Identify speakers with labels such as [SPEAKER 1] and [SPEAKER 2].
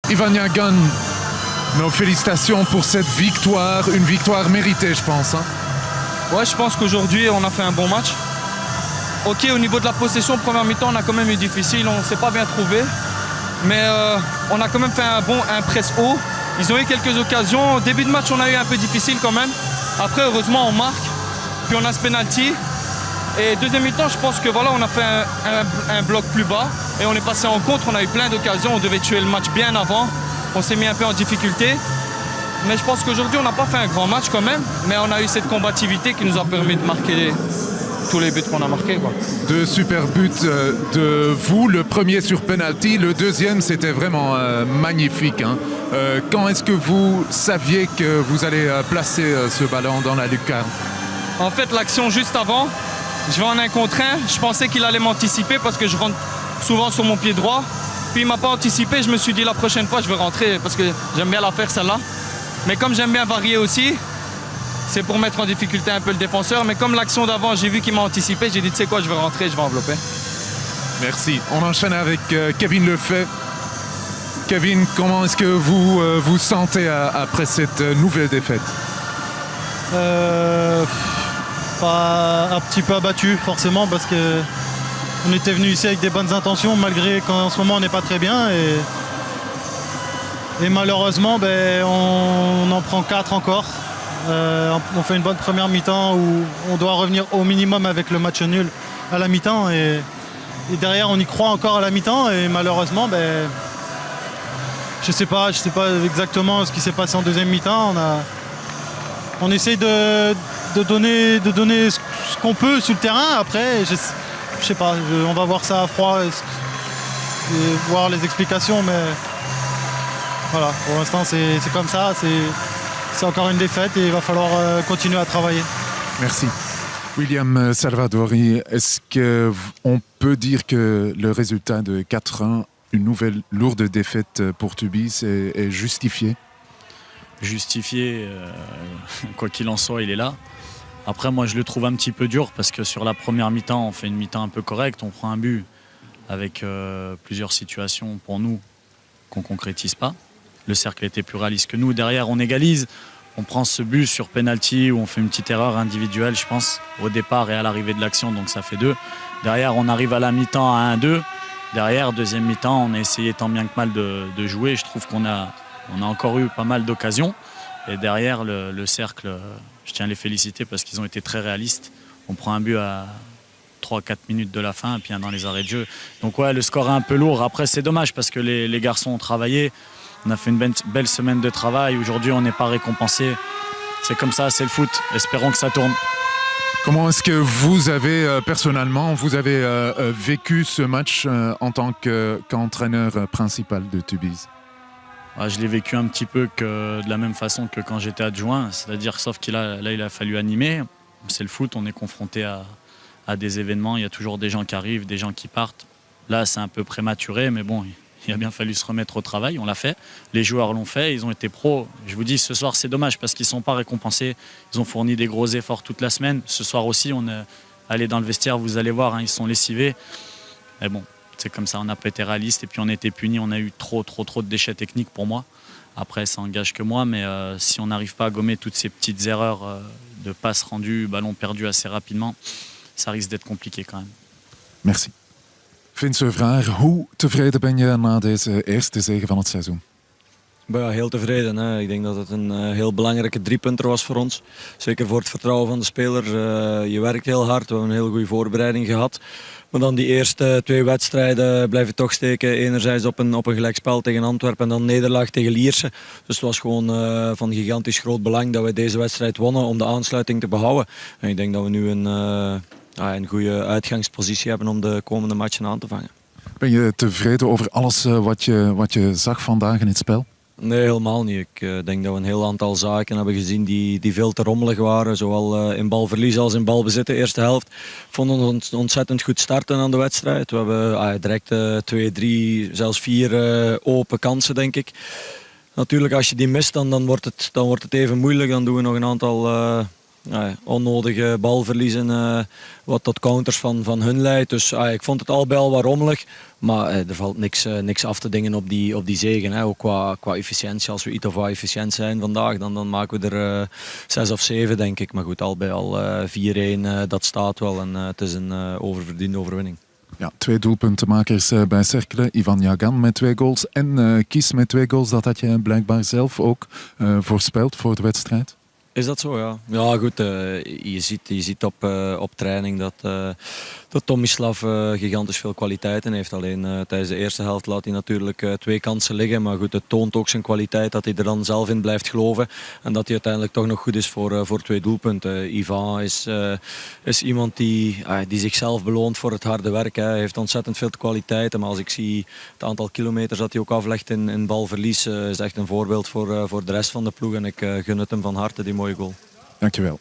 [SPEAKER 1] Ivan Yagan, nos félicitations pour cette victoire, une victoire méritée, je pense. Hein.
[SPEAKER 2] Ouais, je pense qu'aujourd'hui, on a fait un bon match. Ok, au niveau de la possession, première mi-temps, on a quand même eu difficile, on ne s'est pas bien trouvé. Mais on a quand même fait un press haut. Ils ont eu quelques occasions. Au début de match, on a eu un peu difficile quand même. Après, heureusement, on marque. Puis on a ce penalty. Et deuxième mi-temps, je pense que voilà, on a fait un bloc plus bas. Et on est passé en contre, on a eu plein d'occasions. On devait tuer le match bien avant. On s'est mis un peu en difficulté. Mais je pense qu'aujourd'hui, on n'a pas fait un grand match quand même. Mais on a eu cette combativité qui nous a permis de marquer tous les buts qu'on a marqués. Quoi.
[SPEAKER 1] Deux super buts de vous. Le premier sur penalty, le deuxième, c'était vraiment magnifique. Hein. Quand est-ce que vous saviez que vous allez placer ce ballon dans la lucarne?
[SPEAKER 2] En fait, l'action juste avant, je vais en 1 contre 1. Je pensais qu'il allait m'anticiper parce que je rentre souvent sur mon pied droit. Puis il ne m'a pas anticipé. Je me suis dit la prochaine fois, je vais rentrer parce que j'aime bien la faire celle-là. Mais comme j'aime bien varier aussi, c'est pour mettre en difficulté un peu le défenseur. Mais comme l'action d'avant, j'ai vu qu'il m'a anticipé, j'ai dit, tu sais quoi, je vais rentrer, je vais envelopper.
[SPEAKER 1] Merci. On enchaîne avec Kevin Lefebvre. Kevin, comment est-ce que vous vous sentez après cette nouvelle défaite?
[SPEAKER 3] Pas un petit peu abattu forcément parce que on était venu ici avec des bonnes intentions malgré qu'en ce moment on n'est pas très bien et malheureusement on en prend 4 encore. On fait une bonne première mi-temps où on doit revenir au minimum avec le match nul à la mi-temps et derrière on y croit encore à la mi-temps et malheureusement je sais pas exactement ce qui s'est passé en deuxième mi-temps. On essaye de donner ce qu'on peut sur le terrain. Après, je sais pas, on va voir ça à froid et voir les explications. Mais voilà, pour l'instant, c'est comme ça. C'est encore une défaite et il va falloir continuer à travailler.
[SPEAKER 1] Merci. William Salvadori, est-ce qu'on peut dire que le résultat de 4-1, une nouvelle lourde défaite pour Tubize, est justifié?
[SPEAKER 4] Justifié, quoi qu'il en soit, il est là. Après, moi, je le trouve un petit peu dur parce que sur la première mi-temps, on fait une mi-temps un peu correcte. On prend un but avec plusieurs situations pour nous qu'on ne concrétise pas. Le cercle était plus réaliste que nous. Derrière, on égalise. On prend ce but sur penalty où on fait une petite erreur individuelle, je pense, au départ et à l'arrivée de l'action. Donc ça fait 2. Derrière, on arrive à la mi-temps à 1-2. Derrière, deuxième mi-temps, on a essayé tant bien que mal de jouer. Je trouve qu'on a encore eu pas mal d'occasions. Et derrière, le cercle, je tiens à les féliciter parce qu'ils ont été très réalistes. On prend un but à 3-4 minutes de la fin et puis un dans les arrêts de jeu. Donc ouais, le score est un peu lourd. Après, c'est dommage parce que les garçons ont travaillé. On a fait une belle semaine de travail. Aujourd'hui, on n'est pas récompensé. C'est comme ça, c'est le foot. Espérons que ça tourne.
[SPEAKER 1] Comment est-ce que vous avez, personnellement, vécu ce match en tant qu'entraîneur principal de Tubize?
[SPEAKER 4] Je l'ai vécu un petit peu de la même façon que quand j'étais adjoint, c'est-à-dire sauf qu'il a fallu animer. C'est le foot, on est confronté à des événements, il y a toujours des gens qui arrivent, des gens qui partent. Là, c'est un peu prématuré, mais bon, il a bien fallu se remettre au travail, on l'a fait. Les joueurs l'ont fait, ils ont été pros. Je vous dis, ce soir, c'est dommage parce qu'ils ne sont pas récompensés. Ils ont fourni des gros efforts toute la semaine. Ce soir aussi, on est allé dans le vestiaire, vous allez voir, hein, ils sont lessivés. Mais bon, c'est comme ça, on n'a pas été réaliste et puis on a été punis. On a eu trop de déchets techniques pour moi. Après, ça engage que moi, mais si on n'arrive pas à gommer toutes ces petites erreurs de passes rendues, ballons perdus assez rapidement, ça risque d'être compliqué quand même.
[SPEAKER 1] Merci. Vince Vraar, hoe tevreden ben je na deze eerste zege van het seizoen?
[SPEAKER 5] Ja, heel tevreden. Hè. Ik denk dat het een heel belangrijke 3-punter was voor ons. Zeker voor het vertrouwen van de speler. Je werkt heel hard, we hebben een hele goede voorbereiding gehad. Maar dan die eerste 2 wedstrijden blijven toch steken. Enerzijds op een gelijkspel tegen Antwerpen en dan nederlaag tegen Lierse. Dus het was gewoon van gigantisch groot belang dat we deze wedstrijd wonnen om de aansluiting te behouden. En ik denk dat we nu een goede uitgangspositie hebben om de komende matchen aan te vangen.
[SPEAKER 1] Ben je tevreden over alles wat je zag vandaag in het spel?
[SPEAKER 5] Nee, helemaal niet. Ik denk dat we een heel aantal zaken hebben gezien die veel te rommelig waren. Zowel in balverlies als in balbezit de eerste helft. Ik vond ons ontzettend goed starten aan de wedstrijd. We hebben direct 2, 3, zelfs 4 open kansen, denk ik. Natuurlijk, als je die mist, dan wordt het even moeilijk. Dan doen we nog een aantal onnodige balverliezen wat tot counters van hun leidt. Dus ik vond het al bij al wat rommelig. Maar er valt niks af te dingen op die zegen. Hè. Ook qua efficiëntie. Als we iets of wat efficiënt zijn vandaag, dan maken we er 6 of 7 denk ik. Maar goed, al bij al 4-1, dat staat wel. En het is een oververdiende overwinning.
[SPEAKER 1] Ja, 2 doelpuntenmakers bij Cercle. Ivan Yagan met 2 goals en Kies met 2 goals. Dat had je blijkbaar zelf ook voorspeld voor de wedstrijd.
[SPEAKER 5] Is dat zo, ja? Ja, goed. Je ziet op training dat Tomislav gigantisch veel kwaliteiten heeft. Alleen tijdens de eerste helft laat hij natuurlijk 2 kansen liggen. Maar goed, het toont ook zijn kwaliteit dat hij er dan zelf in blijft geloven. En dat hij uiteindelijk toch nog goed is voor 2 doelpunten. Ivan is iemand die zichzelf beloont voor het harde werk. Hij heeft ontzettend veel kwaliteiten. Maar als ik zie het aantal kilometers dat hij ook aflegt in balverlies, is echt een voorbeeld voor de rest van de ploeg. En ik gun het hem van harte, die mooie goal.
[SPEAKER 1] Dankjewel.